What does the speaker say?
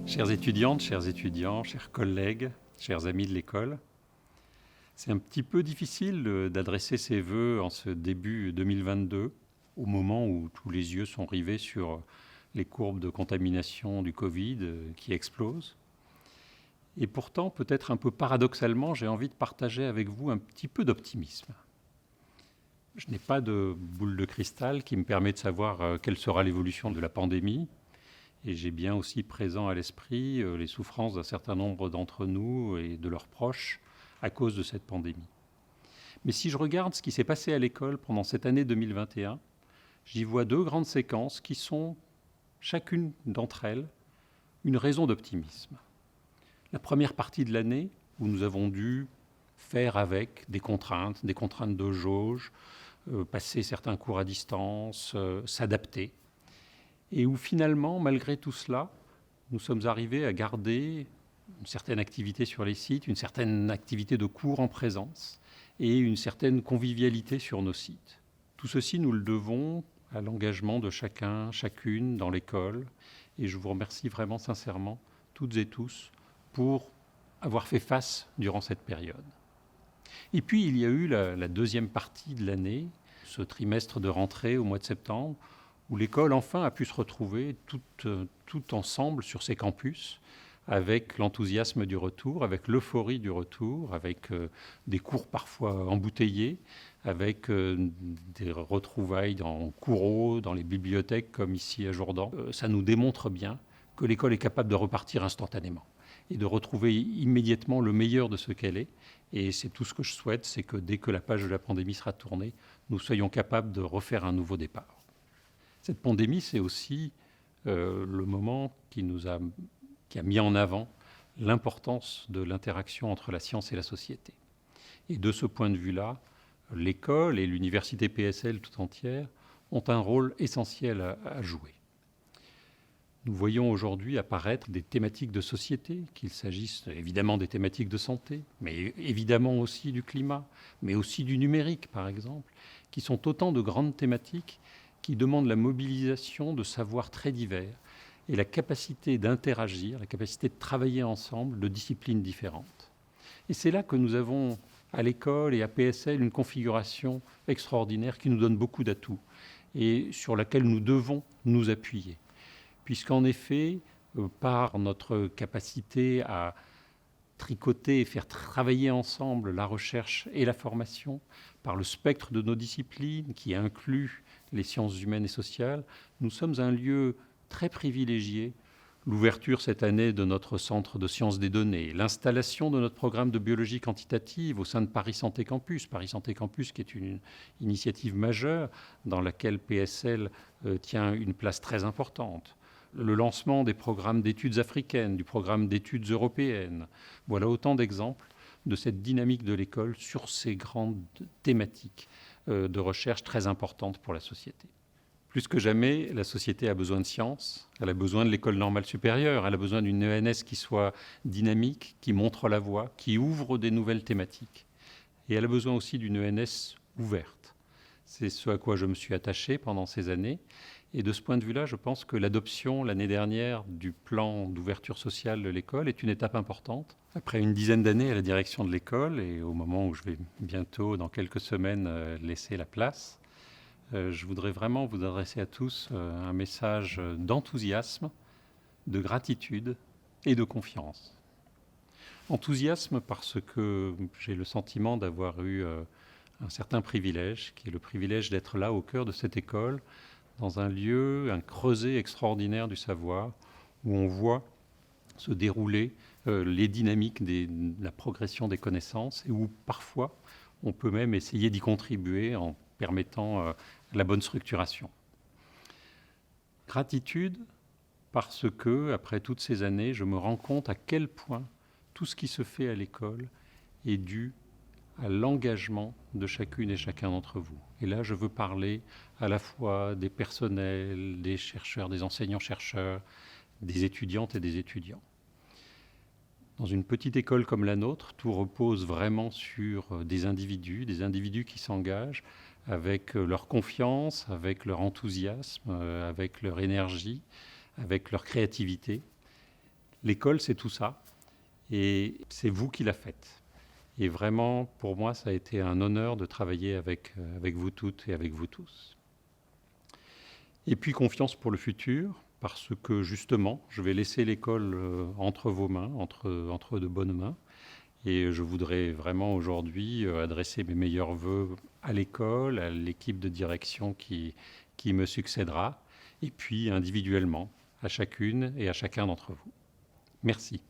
Chères étudiantes, chers étudiants, chers collègues, chers amis de l'école, c'est un petit peu difficile d'adresser ses vœux en ce début 2022, au moment où tous les yeux sont rivés sur les courbes de contamination du Covid qui explosent. Et pourtant, peut-être un peu paradoxalement, j'ai envie de partager avec vous un petit peu d'optimisme. Je n'ai pas de boule de cristal qui me permet de savoir quelle sera l'évolution de la pandémie. Et j'ai bien aussi présent à l'esprit les souffrances d'un certain nombre d'entre nous et de leurs proches à cause de cette pandémie. Mais si je regarde ce qui s'est passé à l'école pendant cette année 2021, j'y vois deux grandes séquences qui sont, chacune d'entre elles, une raison d'optimisme. La première partie de l'année, où nous avons dû faire avec des contraintes de jauge, passer certains cours à distance, s'adapter. Et où finalement, malgré tout cela, nous sommes arrivés à garder une certaine activité sur les sites, une certaine activité de cours en présence et une certaine convivialité sur nos sites. Tout ceci, nous le devons à l'engagement de chacun, chacune dans l'école. Et je vous remercie vraiment sincèrement, toutes et tous, pour avoir fait face durant cette période. Et puis, il y a eu la deuxième partie de l'année, ce trimestre de rentrée au mois de septembre, où l'école enfin a pu se retrouver tout ensemble sur ses campus, avec l'enthousiasme du retour, avec l'euphorie du retour, avec des cours parfois embouteillés, avec des retrouvailles en cours, dans les bibliothèques comme ici à Jourdan. Ça nous démontre bien que l'école est capable de repartir instantanément et de retrouver immédiatement le meilleur de ce qu'elle est. Et c'est tout ce que je souhaite, c'est que dès que la page de la pandémie sera tournée, nous soyons capables de refaire un nouveau départ. Cette pandémie, c'est aussi le moment qui a mis en avant l'importance de l'interaction entre la science et la société. Et de ce point de vue-là, l'école et l'université PSL tout entière ont un rôle essentiel à jouer. Nous voyons aujourd'hui apparaître des thématiques de société, qu'il s'agisse évidemment des thématiques de santé, mais évidemment aussi du climat, mais aussi du numérique par exemple, qui sont autant de grandes thématiques qui demandent la mobilisation de savoirs très divers et la capacité d'interagir, la capacité de travailler ensemble de disciplines différentes. Et c'est là que nous avons à l'école et à PSL une configuration extraordinaire qui nous donne beaucoup d'atouts et sur laquelle nous devons nous appuyer. Puisqu'en effet, par notre capacité à tricoter et faire travailler ensemble la recherche et la formation, par le spectre de nos disciplines qui inclut les sciences humaines et sociales, nous sommes un lieu très privilégié. L'ouverture cette année de notre centre de sciences des données, l'installation de notre programme de biologie quantitative au sein de Paris Santé Campus qui est une initiative majeure dans laquelle PSL tient une place très importante. Le lancement des programmes d'études africaines, du programme d'études européennes. Voilà autant d'exemples de cette dynamique de l'école sur ces grandes thématiques de recherche très importantes pour la société. Plus que jamais, la société a besoin de science, elle a besoin de l'école normale supérieure, elle a besoin d'une ENS qui soit dynamique, qui montre la voie, qui ouvre des nouvelles thématiques. Et elle a besoin aussi d'une ENS ouverte. C'est ce à quoi je me suis attaché pendant ces années. Et de ce point de vue-là, je pense que l'adoption l'année dernière du plan d'ouverture sociale de l'école est une étape importante. Après une dizaine d'années à la direction de l'école et au moment où je vais bientôt, dans quelques semaines, laisser la place, je voudrais vraiment vous adresser à tous un message d'enthousiasme, de gratitude et de confiance. Enthousiasme parce que j'ai le sentiment d'avoir eu un certain privilège, qui est le privilège d'être là au cœur de cette école, dans un lieu, un creuset extraordinaire du savoir, où on voit se dérouler les dynamiques de la progression des connaissances, et où parfois on peut même essayer d'y contribuer en permettant la bonne structuration. Gratitude parce que, après toutes ces années, je me rends compte à quel point tout ce qui se fait à l'école est dû à l'engagement de chacune et chacun d'entre vous. Et là, je veux parler à la fois des personnels, des chercheurs, des enseignants-chercheurs, des étudiantes et des étudiants. Dans une petite école comme la nôtre, tout repose vraiment sur des individus qui s'engagent avec leur confiance, avec leur enthousiasme, avec leur énergie, avec leur créativité. L'école, c'est tout ça. Et c'est vous qui la faites. Et vraiment, pour moi, ça a été un honneur de travailler avec vous toutes et avec vous tous. Et puis confiance pour le futur, parce que justement, je vais laisser l'école entre vos mains, entre de bonnes mains. Et je voudrais vraiment aujourd'hui adresser mes meilleurs vœux à l'école, à l'équipe de direction qui me succédera, et puis individuellement, à chacune et à chacun d'entre vous. Merci.